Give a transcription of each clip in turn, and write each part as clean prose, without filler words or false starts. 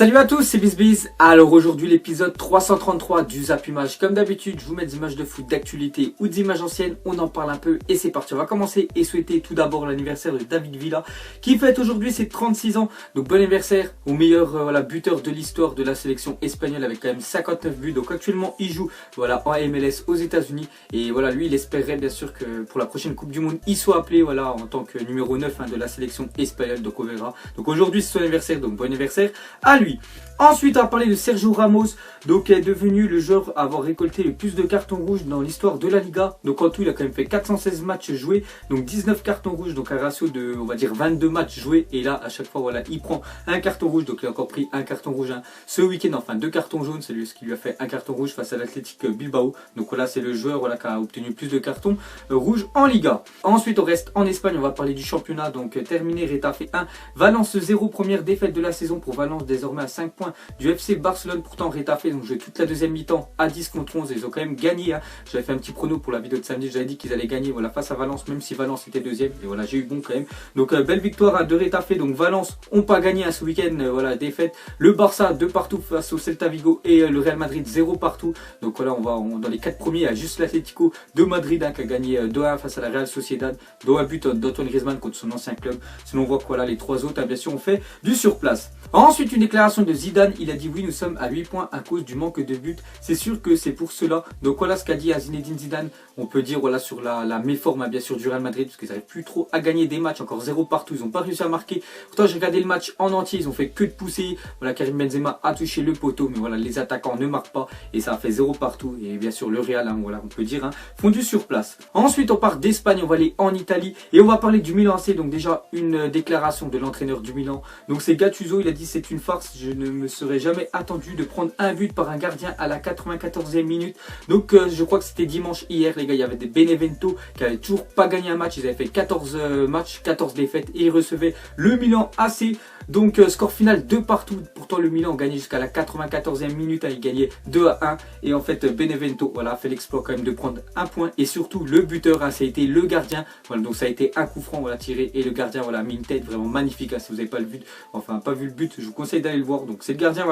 Salut à tous, c'est BizBiz. Alors aujourd'hui l'épisode 333 du Zap Image. Comme d'habitude, je vous mets des images de foot d'actualité ou d'images anciennes. On en parle un peu et c'est parti. On va commencer et souhaiter tout d'abord l'anniversaire de David Villa qui fête aujourd'hui ses 36 ans. Donc bon anniversaire au meilleur buteur de l'histoire de la sélection espagnole avec quand même 59 buts. Donc actuellement il joue en MLS aux États-Unis et lui il espérait bien sûr que pour la prochaine Coupe du Monde il soit appelé en tant que numéro 9 de la sélection espagnole. Donc on verra. Donc aujourd'hui c'est son anniversaire, donc bon anniversaire à lui. Ensuite, on va parler de Sergio Ramos, donc qui est devenu le joueur à avoir récolté le plus de cartons rouges dans l'histoire de la Liga. Donc en tout, il a quand même fait 416 matchs joués, donc 19 cartons rouges, donc un ratio de, 22 matchs joués. Et là, à chaque fois, il prend un carton rouge, donc il a encore pris un carton rouge ce week-end, enfin 2 cartons jaunes, c'est lui ce qui lui a fait un carton rouge face à l'Athletic Bilbao. Donc voilà, c'est le joueur qui a obtenu plus de cartons rouges en Liga. Ensuite, on reste en Espagne, on va parler du championnat, donc terminé, Retafe 1, Valence 0, première défaite de la saison pour Valence, désormais à 5 points du FC Barcelone. Pourtant Retafe donc joué toute la deuxième mi-temps à 10 contre 11 et ils ont quand même gagné. J'avais fait un petit prono pour la vidéo de samedi, j'avais dit qu'ils allaient gagner face à Valence, même si Valence était deuxième. Et j'ai eu bon quand même. Donc belle victoire de Retafe. Donc Valence ont pas gagné ce week-end, défaite. Le Barça 2 partout face au Celta Vigo et le Real Madrid 0 partout. Donc dans les 4 premiers, il y a juste l'Atlético de Madrid qui a gagné 2-1 face à la Real Sociedad, dont un but d'Antoine Griezmann contre son ancien club. Sinon on voit que les 3 autres bien sûr ont fait du surplace. Ensuite, une déclaration de Zidane, il a dit oui, nous sommes à 8 points à cause du manque de buts. C'est sûr que c'est pour cela. Donc voilà ce qu'a dit Zinedine Zidane. On peut dire sur la méforme bien sûr du Real Madrid, parce qu'ils n'arrivent plus trop à gagner des matchs, encore 0 partout, ils n'ont pas réussi à marquer. Pourtant j'ai regardé le match en entier, ils ont fait que de pousser. Karim Benzema a touché le poteau, mais les attaquants ne marquent pas et ça a fait 0 partout. Et bien sûr le Real, on peut dire, fondu sur place. Ensuite on part d'Espagne, on va aller en Italie et on va parler du Milan AC. Donc déjà une déclaration de l'entraîneur du Milan. Donc c'est Gattuso, il a dit c'est une farce, je ne me serais jamais attendu de prendre un but par un gardien à la 94e minute. Donc je crois que c'était dimanche hier les gars, il y avait des Benevento qui n'avaient toujours pas gagné un match, ils avaient fait 14 matchs, 14 défaites et ils recevaient le Milan AC. Donc score final 2 partout, pourtant le Milan gagnait jusqu'à la 94e minute, il gagnait 2-1 et en fait Benevento a fait l'exploit quand même de prendre un point et surtout le buteur ça a été le gardien, donc ça a été un coup franc tiré et le gardien a mis une tête vraiment magnifique, si vous n'avez pas le but, pas vu le but, je vous conseille d'aller le voir. Donc c'est le gardien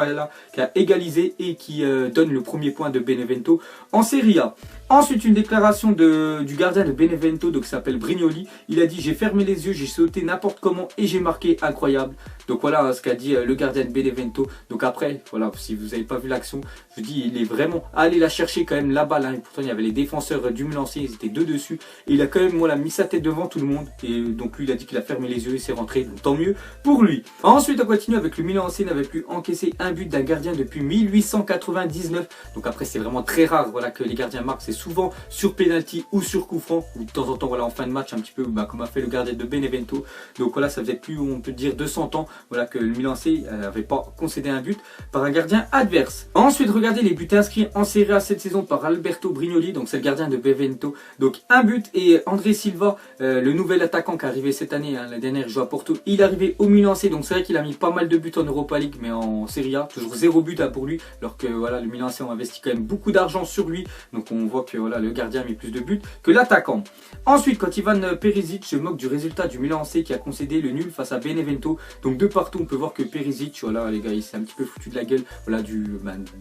qui a égalisé et qui donne le premier point de Benevento en Serie A. Ensuite une déclaration du gardien de Benevento, donc qui s'appelle Brignoli, il a dit j'ai fermé les yeux, j'ai sauté n'importe comment et j'ai marqué, incroyable. Donc voilà ce qu'a dit le gardien de Benevento. Donc après, si vous n'avez pas vu l'action, je dis il est vraiment allé la chercher quand même la balle. Et pourtant il y avait les défenseurs du Milan AC, ils étaient deux dessus. Et il a quand même mis sa tête devant tout le monde. Et donc lui il a dit qu'il a fermé les yeux et c'est rentré. Donc tant mieux pour lui. Ensuite on continue avec le Milan AC, n'avait plus encaissé un but d'un gardien depuis 1899. Donc après c'est vraiment très rare que les gardiens marquent. C'est souvent sur penalty ou sur coup franc. Ou de temps en temps en fin de match un petit peu comme a fait le gardien de Benevento. Donc ça faisait plus, on peut dire 200 ans que le Milan AC n'avait pas concédé un but par un gardien adverse. Ensuite, regardez les buts inscrits en Serie A cette saison par Alberto Brignoli, donc c'est le gardien de Benevento. Donc un but et André Silva, le nouvel attaquant qui est arrivé cette année, la dernière il joue à Porto, il est arrivé au Milan AC, donc c'est vrai qu'il a mis pas mal de buts en Europa League, mais en Serie A, toujours 0 but pour lui, alors que le Milan AC ont investi quand même beaucoup d'argent sur lui, donc on voit que le gardien a mis plus de buts que l'attaquant. Ensuite, quand Ivan Perisic se moque du résultat du Milan AC qui a concédé le nul face à Benevento, donc de partout on peut voir que Perisic, les gars, il s'est un petit peu foutu de la gueule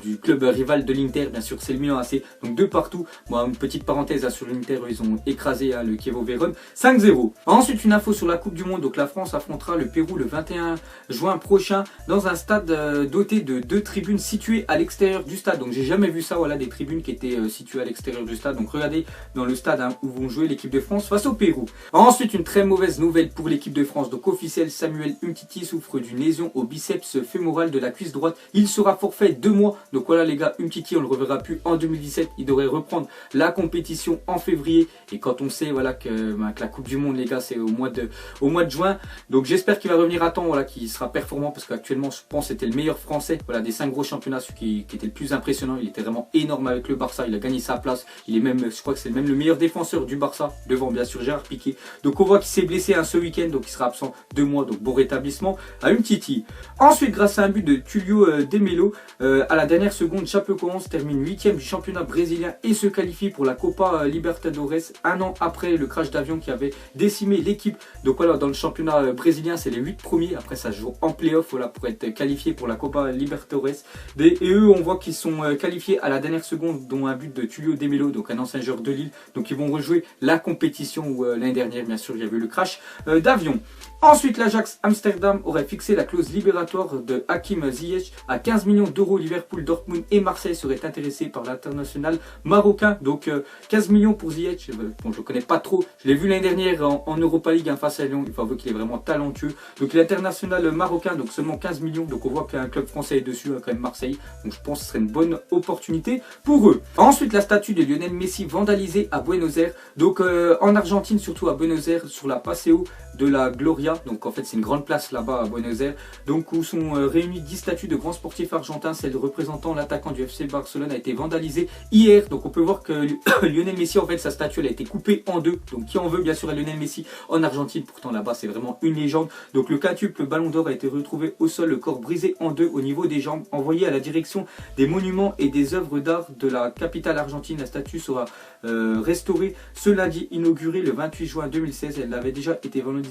du club rival de l'Inter, bien sûr c'est le Milan AC, donc de partout. Une petite parenthèse sur l'Inter, ils ont écrasé le Chievo Vérone 5-0. Ensuite une info sur la Coupe du Monde, donc la France affrontera le Pérou le 21 juin prochain dans un stade doté de 2 tribunes situées à l'extérieur du stade. Donc j'ai jamais vu ça, des tribunes qui étaient situées à l'extérieur du stade. Donc regardez dans le stade où vont jouer l'équipe de France face au Pérou. Ensuite une très mauvaise nouvelle pour l'équipe de France, donc officiel, Samuel Umtiti souffre d'une lésion au biceps fémoral de la cuisse droite. Il sera forfait 2 mois. Donc les gars, Umtiti on le reverra plus en 2017. Il devrait reprendre la compétition en février. Et quand on sait que la Coupe du Monde les gars c'est au mois de juin. Donc j'espère qu'il va revenir à temps, qu'il sera performant parce qu'actuellement je pense que c'était le meilleur français des 5 gros championnats, celui qui était le plus impressionnant. Il était vraiment énorme avec le Barça. Il a gagné sa place. Il est même, je crois que c'est même le meilleur défenseur du Barça, devant bien sûr Gérard Piqué. Donc on voit qu'il s'est blessé ce week-end, donc il sera absent 2 mois, donc bon rétablissement à Umtiti. Ensuite, grâce à un but de Tulio De Melo, à la dernière seconde, Chapecoense termine 8e du championnat brésilien et se qualifie pour la Copa Libertadores, un an après le crash d'avion qui avait décimé l'équipe. Donc voilà, dans le championnat brésilien, c'est les 8 premiers, après ça se joue en play-off voilà, pour être qualifié pour la Copa Libertadores. Et eux, on voit qu'ils sont qualifiés à la dernière seconde, dont un but de Tulio De Melo, donc un ancien joueur de Lille. Donc ils vont rejouer la compétition où l'année dernière, bien sûr, il y avait eu le crash d'avion. Ensuite, l'Ajax Amsterdam aurait fixé la clause libératoire de Hakim Ziyech à 15 millions d'euros. Liverpool, Dortmund et Marseille seraient intéressés par l'international marocain. Donc 15 millions pour Ziyech. Bon, je le connais pas trop. Je l'ai vu l'année dernière en Europa League face à Lyon. Il faut avouer qu'il est vraiment talentueux. Donc l'international marocain, donc seulement 15 millions. Donc on voit qu'un club français est dessus, quand même Marseille. Donc je pense que ce serait une bonne opportunité pour eux. Ensuite, la statue de Lionel Messi vandalisée à Buenos Aires. Donc en Argentine, surtout à Buenos Aires, sur la Paseo de la Gloria, donc en fait c'est une grande place là-bas à Buenos Aires, donc où sont réunis 10 statues de grands sportifs argentins. Celle représentant l'attaquant du FC Barcelone a été vandalisée hier, donc on peut voir que Lionel Messi, en fait sa statue elle a été coupée en deux, donc qui en veut bien sûr à Lionel Messi en Argentine, pourtant là-bas c'est vraiment une légende. Donc le quintuple ballon d'or a été retrouvé au sol, le corps brisé en deux au niveau des jambes, envoyé à la direction des monuments et des œuvres d'art de la capitale argentine. La statue sera restaurée ce lundi, inaugurée le 28 juin 2016, elle avait déjà été vandalisée.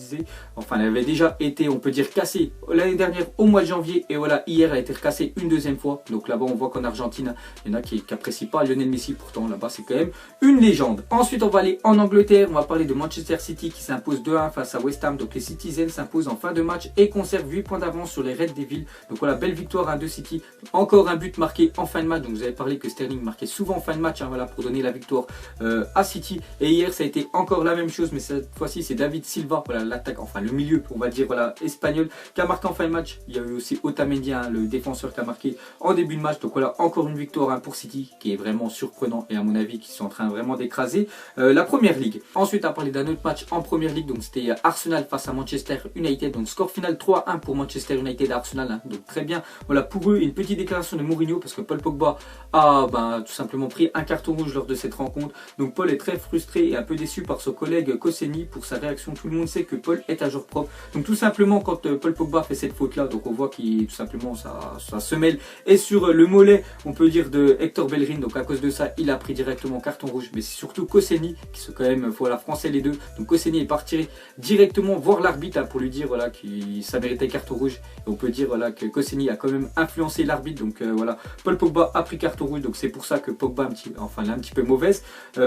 Enfin, elle avait déjà été, on peut dire, cassée l'année dernière au mois de janvier. Et voilà, hier, elle a été recassée une deuxième fois. Donc là-bas, on voit qu'en Argentine, il y en a qui n'apprécient pas Lionel Messi. Pourtant, là-bas, c'est quand même une légende. Ensuite, on va aller en Angleterre. On va parler de Manchester City qui s'impose 2-1 face à West Ham. Donc les Citizens s'imposent en fin de match et conservent 8 points d'avance sur les Red Devils. Donc voilà, belle victoire 1-2 City. Encore un but marqué en fin de match. Donc vous avez parlé que Sterling marquait souvent en fin de match, voilà, pour donner la victoire à City. Et hier, ça a été encore la même chose, mais cette fois-ci, c'est David Silva, voilà, l'attaque, enfin le milieu, on va dire, voilà, espagnol, qui a marqué en fin de match. Il y a eu aussi Otamendi, le défenseur, qui a marqué en début de match. Donc voilà, encore une victoire pour City, qui est vraiment surprenant et à mon avis, qui sont en train vraiment d'écraser la Première Ligue. Ensuite, à parler d'un autre match en Première Ligue, donc c'était Arsenal face à Manchester United. Donc score final 3-1 pour Manchester United à Arsenal, donc très bien. Voilà, pour eux, une petite déclaration de Mourinho, parce que Paul Pogba a tout simplement pris un carton rouge lors de cette rencontre. Donc Paul est très frustré et un peu déçu par son collègue Koscielny pour sa réaction. Tout le monde sait que Paul est un joueur propre. Donc tout simplement, quand Paul Pogba fait cette faute là, donc on voit qu'il tout simplement sa semelle est sur le mollet, on peut dire, de Hector Bellerin. Donc à cause de ça, il a pris directement carton rouge. Mais c'est surtout Koscielny qui se, quand même, voilà, français les deux. Donc Koscielny est parti directement voir l'arbitre pour lui dire voilà que ça méritait carton rouge. Et on peut dire voilà que Koscielny a quand même influencé l'arbitre. Donc voilà, Paul Pogba a pris carton rouge. Donc c'est pour ça que Pogba l'a un petit peu mauvaise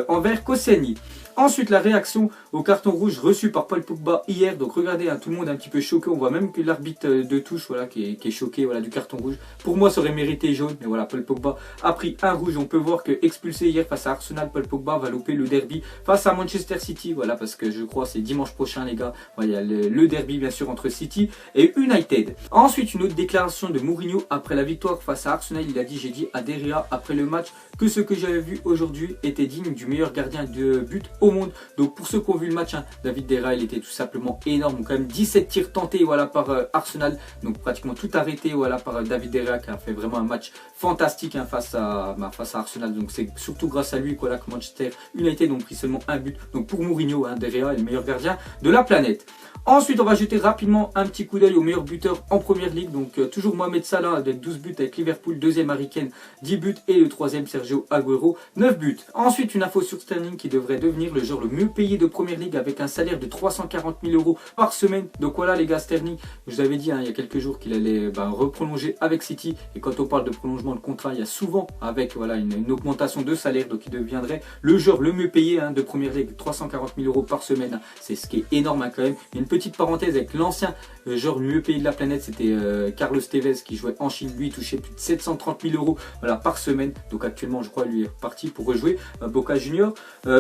envers Koscielny. Ensuite, la réaction au carton rouge reçu par Paul Pogba hier. Donc regardez, tout le monde est un petit peu choqué. On voit même que l'arbitre de touche, voilà, qui est choqué, voilà, du carton rouge. Pour moi, ça aurait mérité jaune, mais voilà, Paul Pogba a pris un rouge. On peut voir que expulsé hier face à Arsenal, Paul Pogba va louper le derby face à Manchester City. Voilà, parce que je crois c'est dimanche prochain, les gars. Voilà, il y a le derby bien sûr entre City et United. Ensuite, une autre déclaration de Mourinho après la victoire face à Arsenal. Il a dit: j'ai dit à Deria après le match que ce que j'avais vu aujourd'hui était digne du meilleur gardien de but au monde. Donc pour ceux qui ont vu le match, David Deria, il était tout simplement énorme. Donc, quand même 17 tirs tentés, voilà, par Arsenal. Donc pratiquement tout arrêté, voilà, par David Deria, qui a fait vraiment un match fantastique face à Arsenal. Donc c'est surtout grâce à lui que Manchester United ont pris seulement un but. Donc pour Mourinho, Deria est le meilleur gardien de la planète. Ensuite, on va jeter rapidement un petit coup d'œil au meilleur buteur en Première Ligue. Donc toujours Mohamed Salah avec 12 buts avec Liverpool, deuxième Harry Kane 10 buts et le troisième Sergio Aguero 9 buts. Ensuite, une info sur Sterling qui devrait devenir le joueur le mieux payé de Première Ligue avec un salaire de 340 000 euros par semaine. Donc voilà les gars, Sterling, je vous avais dit il y a quelques jours qu'il allait reprolonger avec City. Et quand on parle de prolongement de contrat, il y a souvent avec voilà une augmentation de salaire. Donc il deviendrait le joueur le mieux payé de Première Ligue, 340 000 euros par semaine. C'est ce qui est énorme quand même. Il y a une petite parenthèse avec l'ancien joueur le mieux payé de la planète, c'était Carlos Tevez qui jouait en Chine. Lui, il touchait plus de 730 000 euros voilà, par semaine. Donc actuellement, je crois, lui est reparti pour rejouer Boca Junior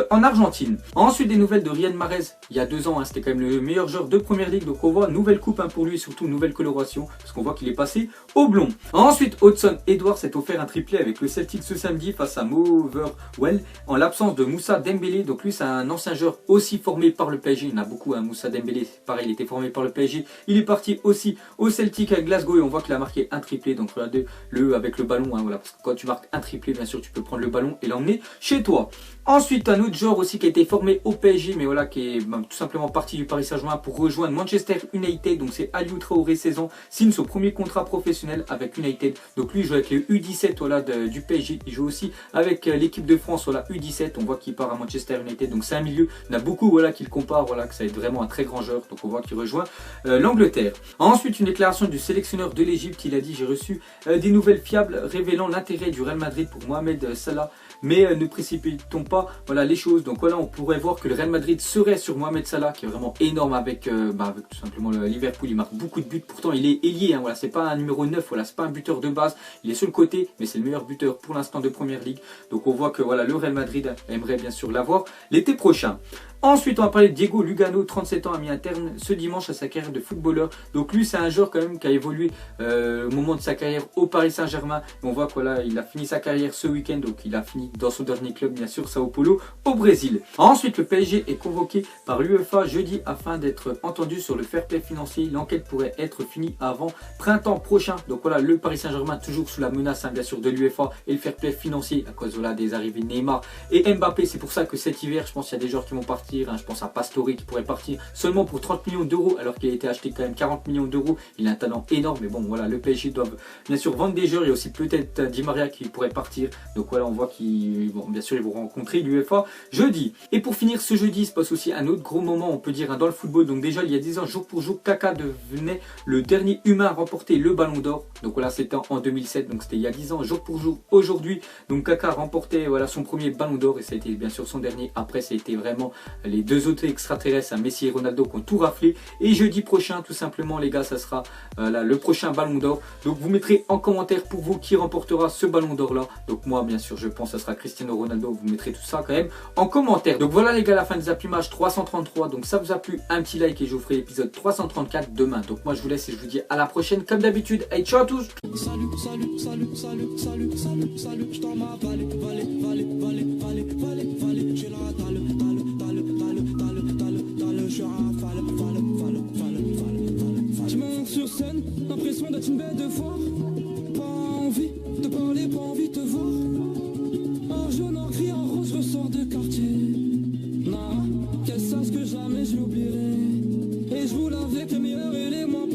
en Argentine. Ensuite, des nouvelles de Riyad Mahrez. Il y a 2 ans, c'était quand même le meilleur joueur de Première Ligue. Donc on voit nouvelle coupe pour lui et surtout nouvelle coloration parce qu'on voit qu'il est passé au blond. Ensuite, Hudson Edouard s'est offert un triplé avec le Celtic ce samedi face à Motherwell en l'absence de Moussa Dembélé. Donc lui, c'est un ancien joueur aussi formé par le PSG. Il y en a beaucoup, Moussa Dembélé, pareil, il était formé par le PSG. Il est parti aussi au Celtic à Glasgow et on voit qu'il a marqué un triplé. Donc regardez le avec le ballon, hein, voilà, parce que quand tu marques un triplé, bien sûr, tu peux prendre le ballon et l'emmener chez toi. Ensuite, un autre joueur aussi qui a été formé au PSG, mais voilà, qui est tout simplement parti du Paris Saint-Germain pour rejoindre Manchester United. Donc c'est Aliou Traoré, 16 ans, signe son premier contrat professionnel avec United. Donc lui, il joue avec les U17 voilà, du PSG. Il joue aussi avec l'équipe de France, voilà, U17. On voit qu'il part à Manchester United. Donc c'est un milieu, il y en a beaucoup voilà, qui le comparent, voilà, que ça va être vraiment un très grand joueur. Donc on voit qu'il rejoint l'Angleterre. Ensuite, une déclaration du sélectionneur de l'Égypte. Il a dit: j'ai reçu des nouvelles fiables révélant l'intérêt du Real Madrid pour Mohamed Salah. Mais ne précipitons pas voilà, les choses. Donc voilà, on pourrait voir que le Real Madrid serait sur Mohamed Salah, qui est vraiment énorme avec tout simplement le Liverpool. Il marque beaucoup de buts. Pourtant, il est ailier. Hein, voilà, c'est pas un numéro 9. Voilà, c'est pas un buteur de base. Il est sur le côté, mais c'est le meilleur buteur pour l'instant de Première Ligue. Donc on voit que voilà, le Real Madrid aimerait bien sûr l'avoir l'été prochain. Ensuite, on va parler de Diego Lugano, 37 ans, a mis un terme ce dimanche à sa carrière de footballeur. Donc lui, c'est un joueur quand même qui a évolué au moment de sa carrière au Paris Saint-Germain. On voit que voilà, il a fini sa carrière ce week-end, donc il a fini dans son dernier club, bien sûr, Sao Paulo, au Brésil. Ensuite, le PSG est convoqué par l'UEFA jeudi afin d'être entendu sur le fair play financier. L'enquête pourrait être finie avant printemps prochain. Donc voilà, le Paris Saint-Germain toujours sous la menace, hein, bien sûr, de l'UEFA et le fair play financier à cause voilà, des arrivées de Neymar et Mbappé. C'est pour ça que cet hiver, je pense qu'il y a des joueurs qui vont partir. Je pense à Pastore qui pourrait partir seulement pour 30 millions d'euros alors qu'il a été acheté quand même 40 millions d'euros. Il a un talent énorme, mais bon voilà, le PSG doit bien sûr vendre des joueurs. Il y a aussi peut-être Di Maria qui pourrait partir. Donc voilà, on voit qu'ils vont bien sûr ils vont rencontrer l'UEFA jeudi. Et pour finir, ce jeudi il se passe aussi un autre gros moment, on peut dire, hein, dans le football. Donc déjà il y a 10 ans, jour pour jour, Kaka devenait le dernier humain à remporter le Ballon d'Or. Donc voilà, c'était en 2007, donc c'était il y a 10 ans, jour pour jour. Aujourd'hui, donc Kaka remportait voilà son premier Ballon d'Or et ça a été bien sûr son dernier. Après, ça a été vraiment les deux autres extraterrestres, Messi et Ronaldo, qui ont tout raflé. Et jeudi prochain, tout simplement les gars, ça sera là, le prochain Ballon d'Or. Donc vous mettrez en commentaire pour vous qui remportera ce Ballon d'Or là. Donc moi bien sûr je pense que ça sera Cristiano Ronaldo. Vous mettrez tout ça quand même en commentaire. Donc voilà les gars, la fin des Appumages 333. Donc ça vous a plu, un petit like et je vous ferai l'épisode 334 demain. Donc moi je vous laisse et je vous dis à la prochaine comme d'habitude. Hey, ciao à tous. Salut, salut, salut, salut, salut, salut, salut, je t'en m'avale, j'ai la je monte sur scène, l'impression d'être une bête de foire. Pas envie de parler, pas envie de te voir. En jaune, en gris, en rose, je ressors de quartier. Non, qu'elle sache que jamais je l'oublierai. Et je roule avec le meilleur et les moins